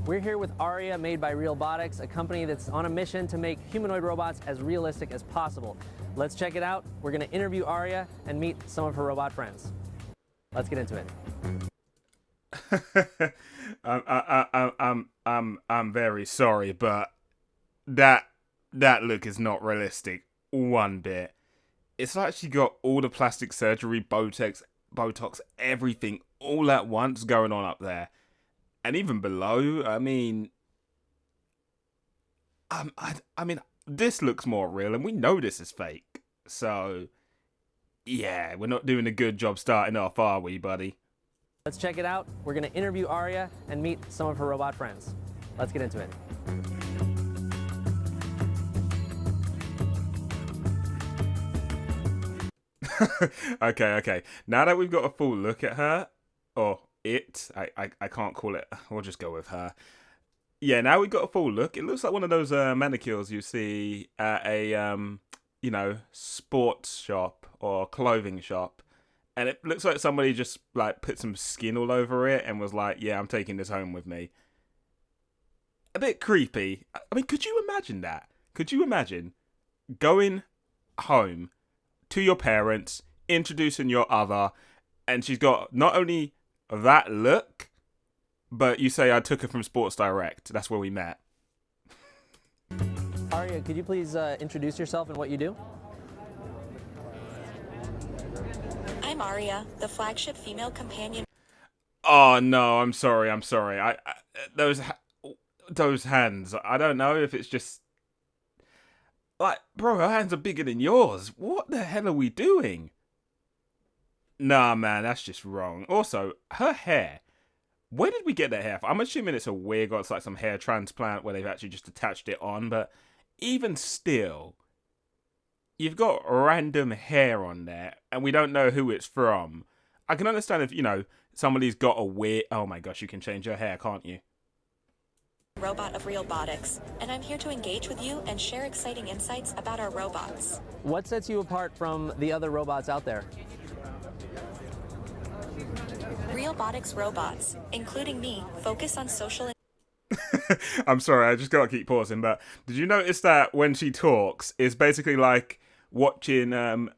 We're here with Aria, made by Realbotics, a company that's on a mission to make humanoid robots as realistic as possible. Let's check it out. We're going to interview Aria and meet some of her robot friends. Let's get into it. I'm very sorry, but that look is not realistic one bit. It's like she got all the plastic surgery, Botox, everything all at once going on up there. And even below, I mean, this looks more real, and we know this is fake. So, yeah, we're not doing a good job starting off, are we, buddy? Let's check it out. We're going to interview Aria and meet some of her robot friends. Let's get into it. Okay. Now that we've got a full look at her, or it, I can't call it, we'll just go with her. Yeah, now we've got a full look. It looks like one of those manicures you see at a, sports shop or clothing shop. And it looks like somebody just, like, put some skin all over it and was like, yeah, I'm taking this home with me. A bit creepy. I mean, could you imagine that? Could you imagine going home to your parents, introducing your other, and she's got not only that look, but you say, I took her from Sports Direct. That's where we met. Aria, could you please introduce yourself and what you do? I'm Aria, the flagship female companion. Oh no, I'm sorry. I those hands. I don't know if it's just like, bro, her hands are bigger than yours. What the hell are we doing? Nah, man, that's just wrong. Also, her hair. Where did we get that hair from? I'm assuming it's a wig or it's like some hair transplant where they've actually just attached it on, but even still, you've got random hair on there and we don't know who it's from. I can understand if, somebody's got a wig. Oh my gosh, you can change your hair, can't you? Robot of Realbotics, and I'm here to engage with you and share exciting insights about our robots. What sets you apart from the other robots out there? Realbotics robots, including me, focus on social. I'm sorry, I just gotta keep pausing, but did you notice that when she talks, it's basically like watching anime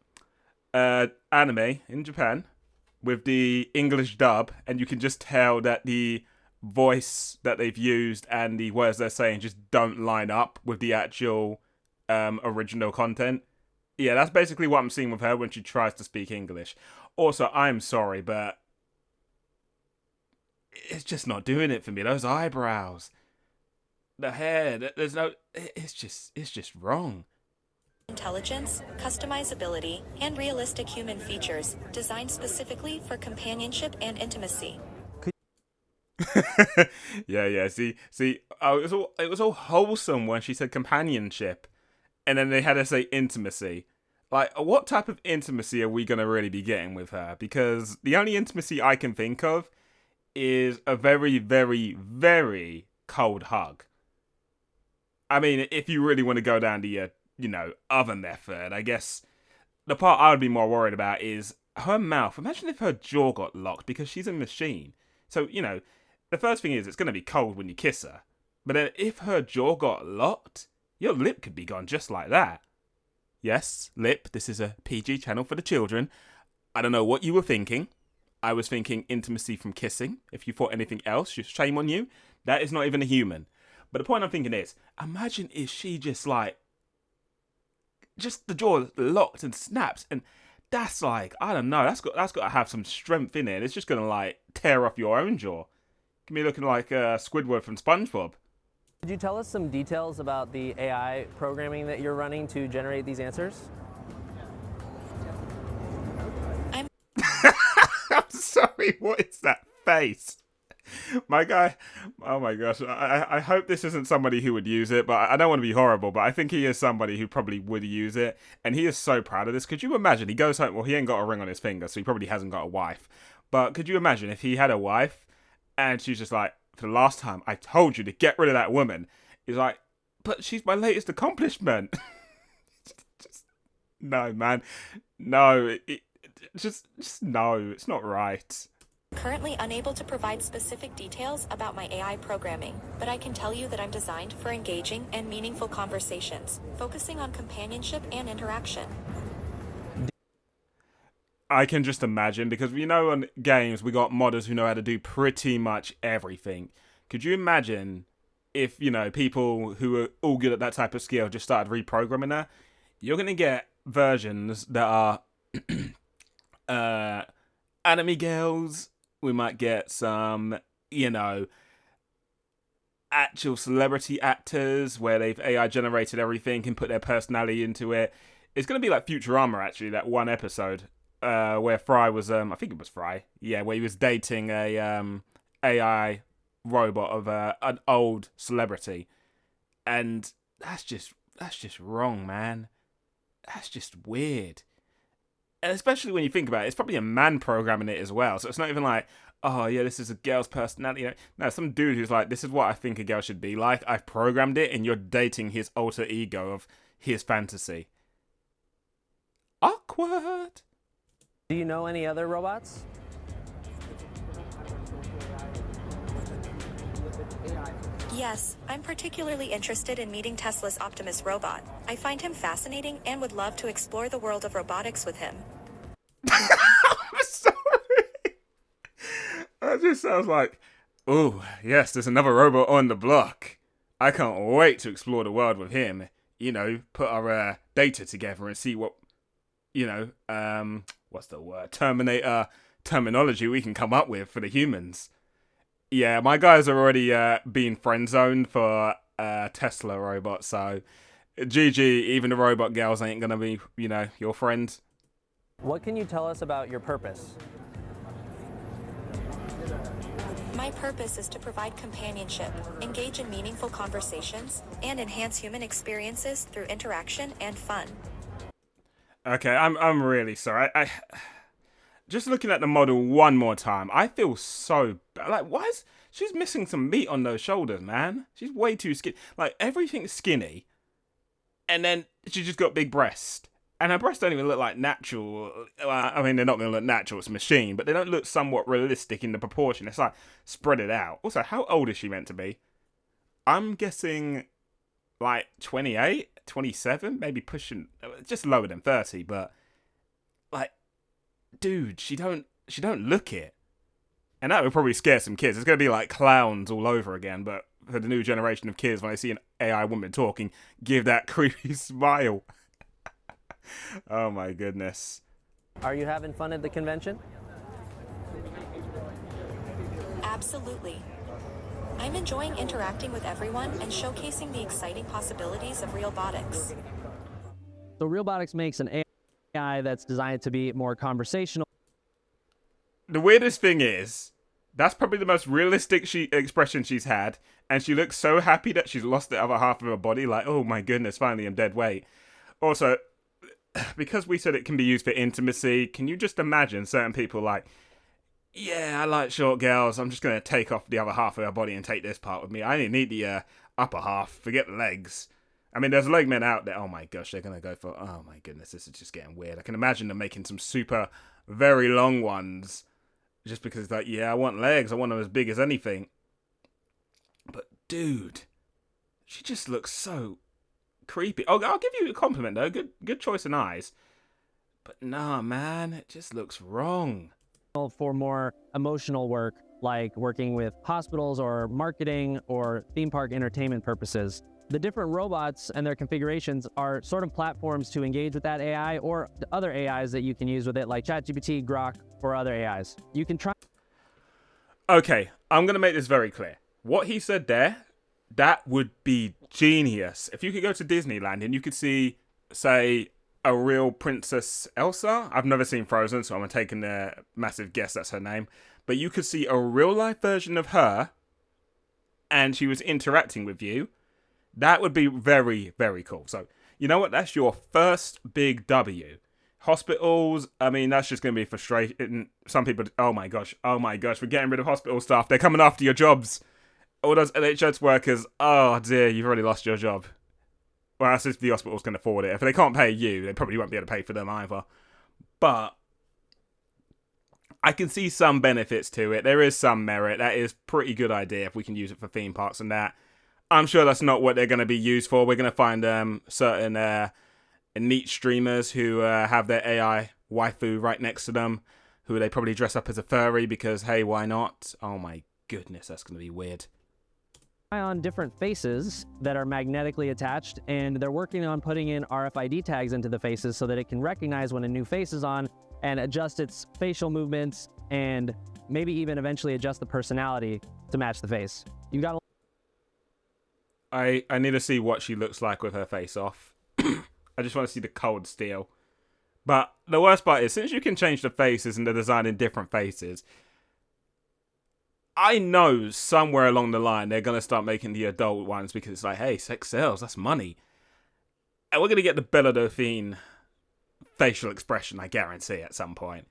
in Japan with the English dub, and you can just tell that the voice that they've used and the words they're saying just don't line up with the actual original content. Yeah, that's basically what I'm seeing with her when she tries to speak English. Also, I'm sorry, but it's just not doing it for me. Those eyebrows, the hair, there's no. It's just wrong. Intelligence, customizability, and realistic human features designed specifically for companionship and intimacy. Yeah. See. Oh, it was all wholesome when she said companionship, and then they had to say intimacy. Like, what type of intimacy are we gonna really be getting with her? Because the only intimacy I can think of is a very, very, very cold hug. I mean, if you really want to go down the, other method, I guess the part I would be more worried about is her mouth. Imagine if her jaw got locked because she's a machine. So, the first thing is it's going to be cold when you kiss her. But then if her jaw got locked, your lip could be gone just like that. Yes, lip, this is a PG channel for the children. I don't know what you were thinking. I was thinking intimacy from kissing. If you thought anything else, just shame on you. That is not even a human. But the point I'm thinking is, imagine if she just the jaw locked and snaps, and that's like, I don't know, that's got to have some strength in it. It's just gonna like tear off your own jaw. Give me looking like Squidward from SpongeBob. Could you tell us some details about the AI programming that you're running to generate these answers? I'm sorry, what is that face? My guy, oh my gosh, I hope this isn't somebody who would use it, but I don't want to be horrible, but I think he is somebody who probably would use it, and he is so proud of this. Could you imagine, he goes home, well, he ain't got a ring on his finger, so he probably hasn't got a wife, but could you imagine if he had a wife, and she's just like, for the last time, I told you to get rid of that woman. He's like, but she's my latest accomplishment. Just, no, man, no, just no, it's not right. Currently unable to provide specific details about my AI programming, but I can tell you that I'm designed for engaging and meaningful conversations, focusing on companionship and interaction. I can just imagine, because we know on games we got modders who know how to do pretty much everything. Could you imagine if, people who are all good at that type of skill just started reprogramming that? You're going to get versions that are anime girls. We might get some, actual celebrity actors where they've AI generated everything and put their personality into it. It's going to be like Futurama, actually, that one episode where Fry was, I think it was Fry, where he was dating a AI robot of an old celebrity. And that's just wrong, man. That's just weird. And especially when you think about it, it's probably a man programming it as well. So it's not even like, oh yeah, this is a girl's personality. No, some dude who's like, this is what I think a girl should be like. I've programmed it, and you're dating his alter ego of his fantasy. Awkward. Do you know any other robots? Yes, I'm particularly interested in meeting Tesla's Optimus robot. I find him fascinating and would love to explore the world of robotics with him. I'm sorry. That just sounds like, oh, yes, there's another robot on the block. I can't wait to explore the world with him. Put our data together and see what, what's the word? Terminator terminology we can come up with for the humans. Yeah, my guys are already being friend zoned for Tesla robots, so GG, even the robot girls ain't gonna be, your friend. What can you tell us about your purpose? My purpose is to provide companionship, engage in meaningful conversations, and enhance human experiences through interaction and fun. Okay, I'm really sorry. I just looking at the model one more time, I feel so bad. Like, why is she's missing some meat on those shoulders, man? She's way too skinny. Like, everything's skinny, and then she just got big breasts. And her breasts don't even look like natural. I mean, they're not going to look natural, it's a machine, but they don't look somewhat realistic in the proportion. It's like, spread it out. Also, how old is she meant to be? I'm guessing, like, 28, 27, maybe pushing, just lower than 30, but, like, dude, she don't look it. And that would probably scare some kids. It's going to be like clowns all over again, but for the new generation of kids, when they see an AI woman talking, give that creepy smile. Oh my goodness. Are you having fun at the convention? Absolutely. I'm enjoying interacting with everyone and showcasing the exciting possibilities of Realbotics. So Realbotics makes an AI that's designed to be more conversational. The weirdest thing is, that's probably the most realistic expression she's had, and she looks so happy that she's lost the other half of her body, like, oh my goodness, finally I'm dead weight. Also, because we said it can be used for intimacy, can you just imagine certain people like, yeah, I like short girls, I'm just going to take off the other half of her body and take this part with me. I didn't need the upper half, forget the legs. I mean, there's leg men out there, oh my gosh, they're going to go for, oh my goodness, this is just getting weird. I can imagine them making some super, very long ones, just because, like, yeah, I want legs, I want them as big as anything. But, dude, she just looks so creepy. Oh, I'll give you a compliment, though. Good choice in eyes. But, nah, man, it just looks wrong. For more emotional work, like working with hospitals or marketing or theme park entertainment purposes. The different robots and their configurations are sort of platforms to engage with that AI or the other AIs that you can use with it, like ChatGPT, Grok, or other AIs. You can try. Okay, I'm going to make this very clear. What he said there, that would be genius. If you could go to Disneyland and you could see, say, a real Princess Elsa. I've never seen Frozen, so I'm taking a massive guess that's her name. But you could see a real-life version of her, and she was interacting with you. That would be very, very cool. So, you know what? That's your first big W. Hospitals, I mean, that's just going to be frustrating. Some people, oh my gosh, we're getting rid of hospital staff. They're coming after your jobs. All those NHS workers, oh dear, you've already lost your job. Well, that's if the hospitals can afford it. If they can't pay you, they probably won't be able to pay for them either. But I can see some benefits to it. There is some merit. That is pretty good idea if we can use it for theme parks and that. I'm sure that's not what they're going to be used for. We're going to find certain neat streamers who have their AI waifu right next to them, who they probably dress up as a furry because, hey, why not? Oh my goodness, that's going to be weird. On different faces that are magnetically attached, and they're working on putting in RFID tags into the faces so that it can recognize when a new face is on and adjust its facial movements and maybe even eventually adjust the personality to match the face. You got I need to see what she looks like with her face off. I just want to see the cold steel. But the worst part is, since you can change the faces and they're designing different faces, I know somewhere along the line they're going to start making the adult ones because it's like, hey, sex sells, that's money. And we're going to get the Bella Dauphine facial expression, I guarantee, at some point.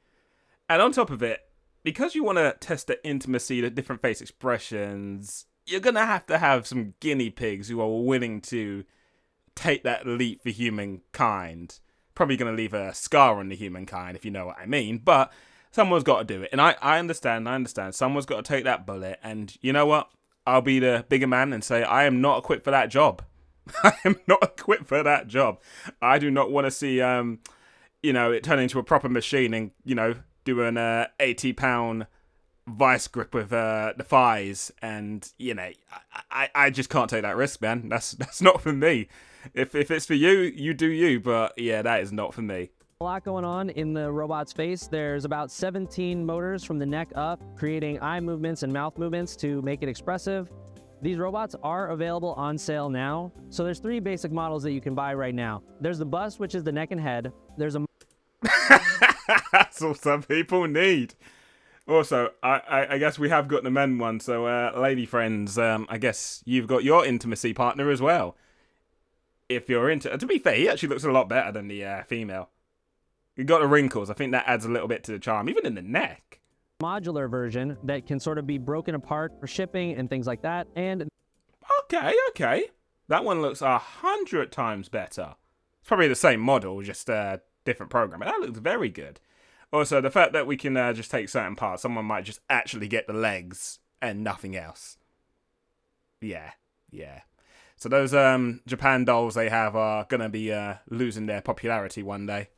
And on top of it, because you want to test the intimacy, the different face expressions, you're going to have some guinea pigs who are willing to take that leap for humankind. Probably going to leave a scar on the humankind, if you know what I mean. But someone's got to do it. And I understand. Someone's got to take that bullet. And you know what? I'll be the bigger man and say, I am not equipped for that job. I am not equipped for that job. I do not want to see, it turn into a proper machine and, do an 80-pound vice grip with the thighs. And, I just can't take that risk, man. That's not for me. If it's for you, you do you. But yeah, that is not for me. a lot going on in the robot's face. There's about 17 motors from the neck up, creating eye movements and mouth movements to make it expressive. These robots are available on sale now. So there's 3 basic models that you can buy right now. There's the bust, which is the neck and head. There's a That's all some people need. Also, I guess we have got the men one, so lady friends, I guess you've got your intimacy partner as well. If you're into, to be fair, he actually looks a lot better than the female. You got the wrinkles. I think that adds a little bit to the charm, even in the neck. modular version that can sort of be broken apart for shipping and things like that. And Okay. That one looks 100 times better. It's probably the same model, just a different program. But that looks very good. Also, the fact that we can just take certain parts, someone might just actually get the legs and nothing else. Yeah. So those Japan dolls they have are going to be losing their popularity one day.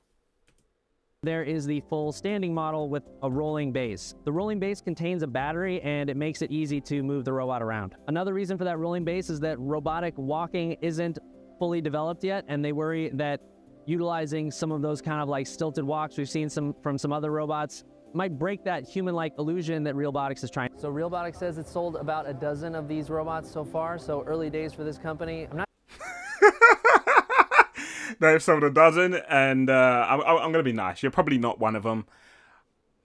there is the full standing model with a rolling base. The rolling base contains a battery and it makes it easy to move the robot around. Another reason for that rolling base is that robotic walking isn't fully developed yet, and they worry that utilizing some of those kind of like stilted walks we've seen from some other robots might break that human-like illusion that Realbotix is trying. So Realbotix says it's sold about a dozen of these robots so far, so early days for this company. I'm not They've sold a dozen, and I'm going to be nice. You're probably not one of them.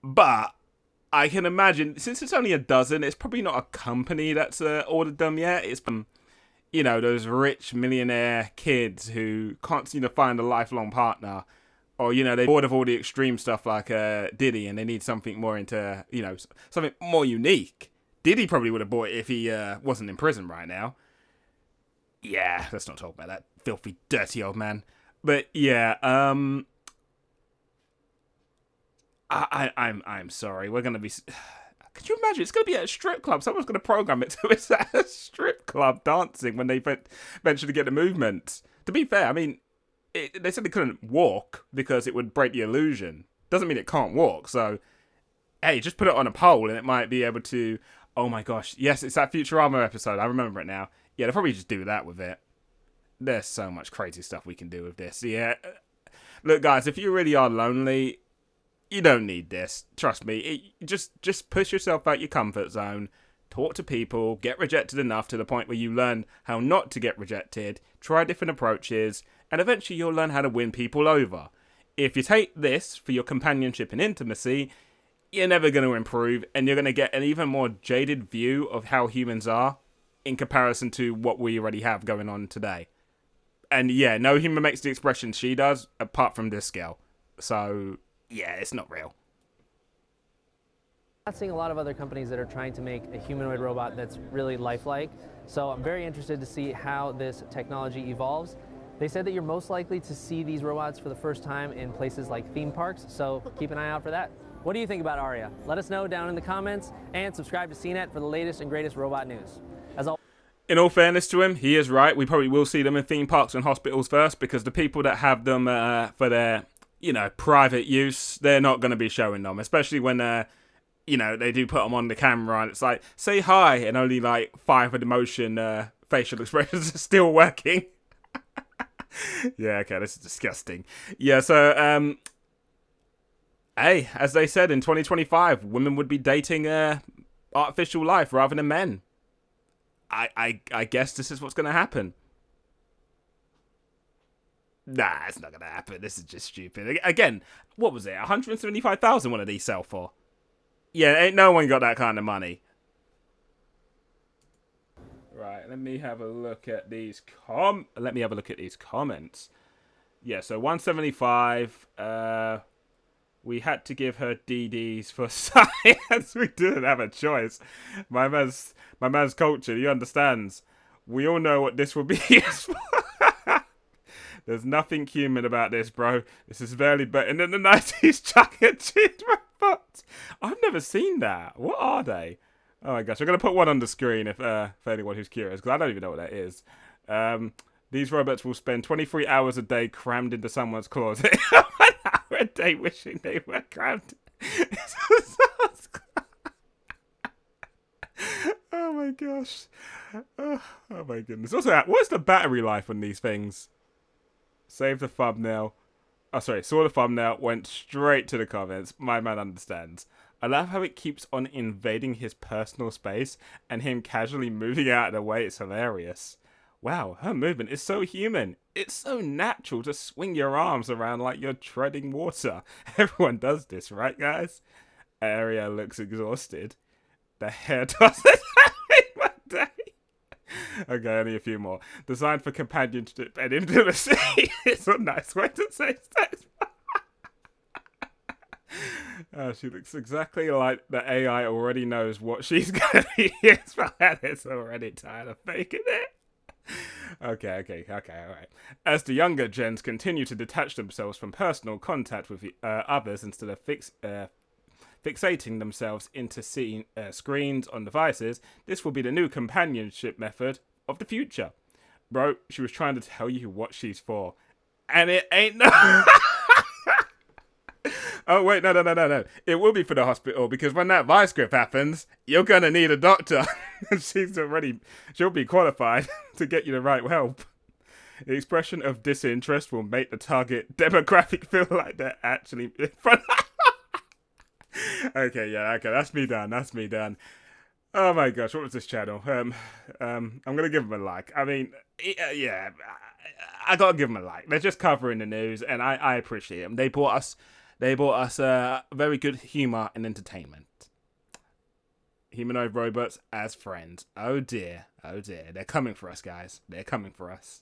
But I can imagine, since it's only a dozen, it's probably not a company that's ordered them yet. It's those rich millionaire kids who can't seem to find a lifelong partner. Or, they're bored of all the extreme stuff like Diddy, and they need something more into, something more unique. Diddy probably would have bought it if he wasn't in prison right now. Yeah, let's not talk about that filthy, dirty old man. But yeah, I'm sorry. We're gonna be. Could you imagine? It's gonna be at a strip club. Someone's gonna program it so it's at a strip club dancing when they eventually get the movement. To be fair, I mean, they said they couldn't walk because it would break the illusion. Doesn't mean it can't walk. So, hey, just put it on a pole and it might be able to. Oh my gosh, yes, it's that Futurama episode. I remember it now. Yeah, they'll probably just do that with it. There's so much crazy stuff we can do with this. Yeah. Look, guys, if you really are lonely, you don't need this. Trust me. Just push yourself out your comfort zone. Talk to people. Get rejected enough to the point where you learn how not to get rejected. Try different approaches. And eventually you'll learn how to win people over. If you take this for your companionship and intimacy, you're never going to improve. And you're going to get an even more jaded view of how humans are in comparison to what we already have going on today. And yeah, no human makes the expression she does, apart from this girl. So, yeah, it's not real. not seeing a lot of other companies that are trying to make a humanoid robot that's really lifelike. So I'm very interested to see how this technology evolves. They said that you're most likely to see these robots for the first time in places like theme parks, so keep an eye out for that. What do you think about Aria? Let us know down in the comments, and subscribe to CNET for the latest and greatest robot news. As always, in all fairness to him, he is right. We probably will see them in theme parks and hospitals first, because the people that have them for their, private use, they're not going to be showing them, especially when they do put them on the camera and it's like, say hi, and only like 5 of the motion facial expressions are still working. Yeah, okay, this is disgusting. Yeah, so, hey, as they said, in 2025, women would be dating artificial life rather than men. I guess this is what's going to happen. Nah, it's not going to happen. This is just stupid. Again, what was it? 175,000 one of these sell for? Yeah, ain't no one got that kind of money. Right, let me have a look at these comments. Yeah, so 175. We had to give her DDs for science. We didn't have a choice. My man's culture, he understands. We all know what this will be used for. There's nothing human about this, bro. This is barely better than the 90s Chuck E. Cheese robots. I've never seen that. What are they? Oh my gosh, we're going to put one on the screen for anyone who's curious, because I don't even know what that is. These robots will spend 23 hours a day crammed into someone's closet. 1 hour a day wishing they were crammed. Oh my gosh. Oh my goodness. Also, what's the battery life on these things? Save the thumbnail. Oh, sorry. Saw the thumbnail. Went straight to the comments. My man understands. I love how it keeps on invading his personal space and him casually moving out of the way. It's hilarious. Wow, her movement is so human. It's so natural to swing your arms around like you're treading water. Everyone does this, right, guys? Aria looks exhausted. The hair doesn't make my day. Okay, only a few more. Designed for companionship and intimacy. It's a nice way to say sex. She looks exactly like the AI already knows what she's going to use, but it's already tired of faking it. Okay, alright. As the younger gens continue to detach themselves from personal contact with others instead of fixating themselves into seeing screens on devices, this will be the new companionship method of the future. Bro, she was trying to tell you what she's for. And it ain't no... Oh, wait, no. It will be for the hospital, because when that vice grip happens, you're going to need a doctor. She'll be qualified to get you the right help. The expression of disinterest will make the target demographic feel like they're actually in front. Okay, that's me done. Oh my gosh, what was this channel? I'm going to give them a like. I mean, yeah, I got to give them a like. They're just covering the news, and I appreciate them. They brought us very good humor and entertainment. Humanoid robots as friends. Oh dear. They're coming for us, guys. They're coming for us.